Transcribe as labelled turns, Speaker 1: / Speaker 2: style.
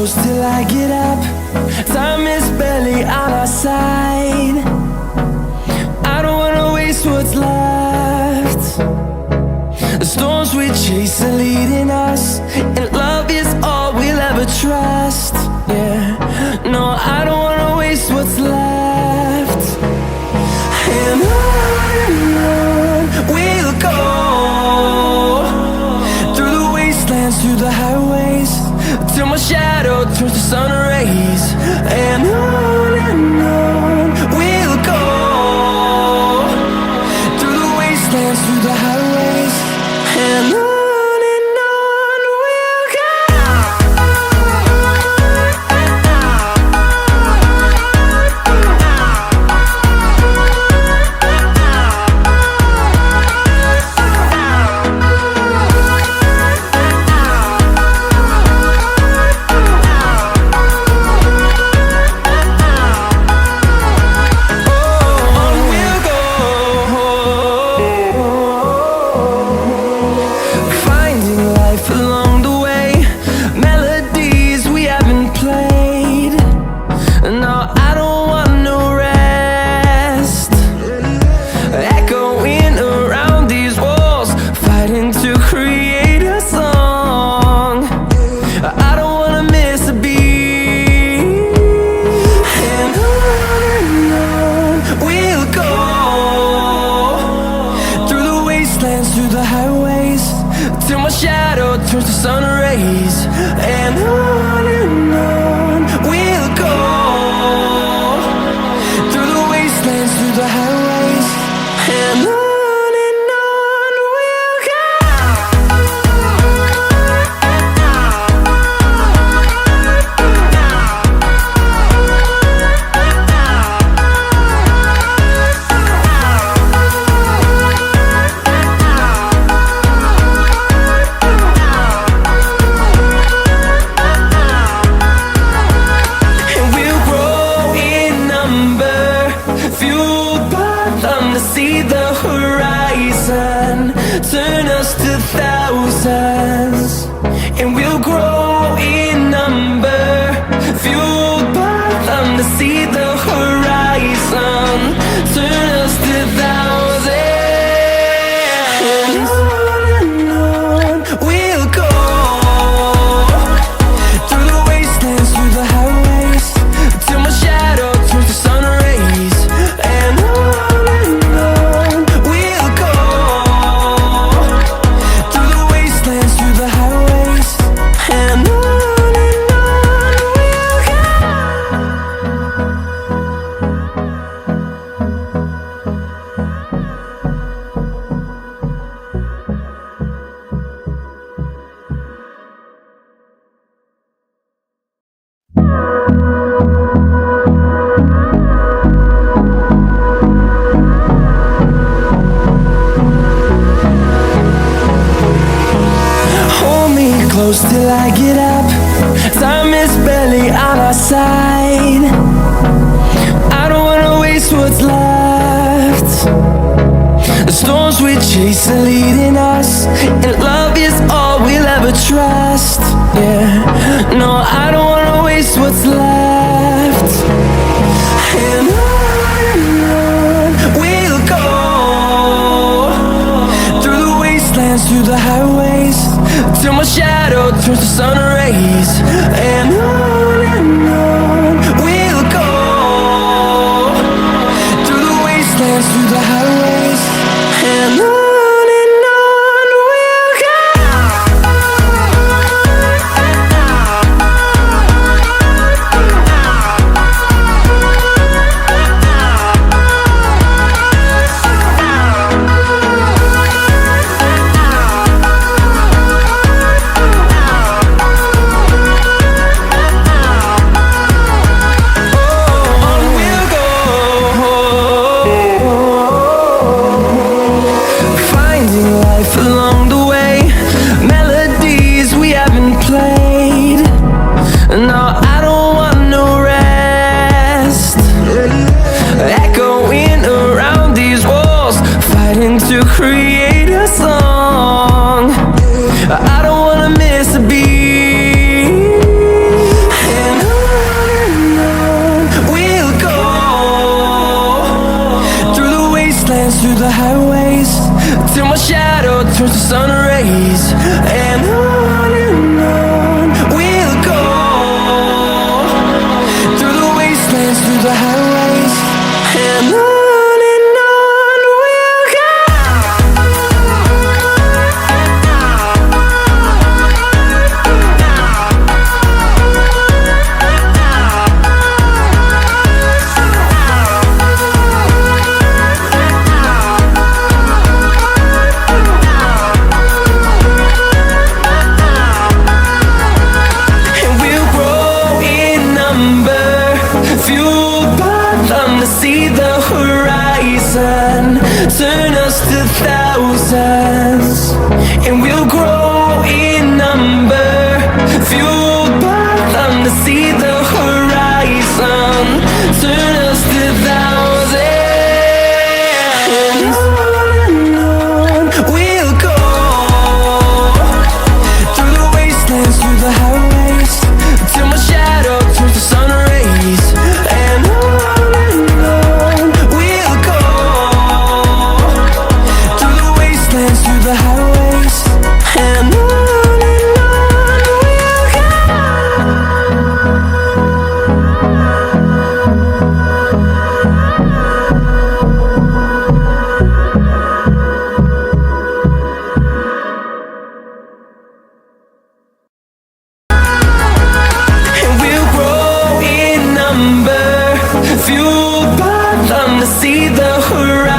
Speaker 1: close till I get up. Time is barely on our side. I don't wanna waste what's left. The storms we chase are leading us, and love is all we'll ever trust. Yeah, no, I don't wanna waste what's left. And on we'll go, through the wastelands, through the highways, till my shadow turns to sun rays. And on we'll go, through the wastelands, through the highways, and on we'll go. Through the highways, till my shadow turns to sun rays. And on we'll go, through the wastelands, through the highways, and on we'll go. See the horizon turn us to thousands, and we'll grow in number, fueled by them. To see the horizon turn us to thousands, and on we'll go, through the wastelands, through the highways, till my shadow turns to sun rays. And close till I get up. Time is barely on our side. I don't wanna waste what's left. The storms we chase are leading us, and love is all we'll ever trust. Yeah, no, I don't wanna waste what's left. And on we'll go, through the wastelands, through the highways, till my shadow turns to sun rays. And on we'll go, through the wastelands, through the highways, and on. To create a song, I don't wanna miss a beat. through the highways, till my shadow turns to sun rays. And on we'll go, through the wastelands, through the highways. And on we'll go. See the horizon turn us to thousands, and we'll grow in number, fueled by them to see the horizon turn us to thousands. And on we'll go, through the wastelands, through the highways, till my shadow turns to sun rays. And through the highways, and on we'll grow in number, fueled by them to see the horizon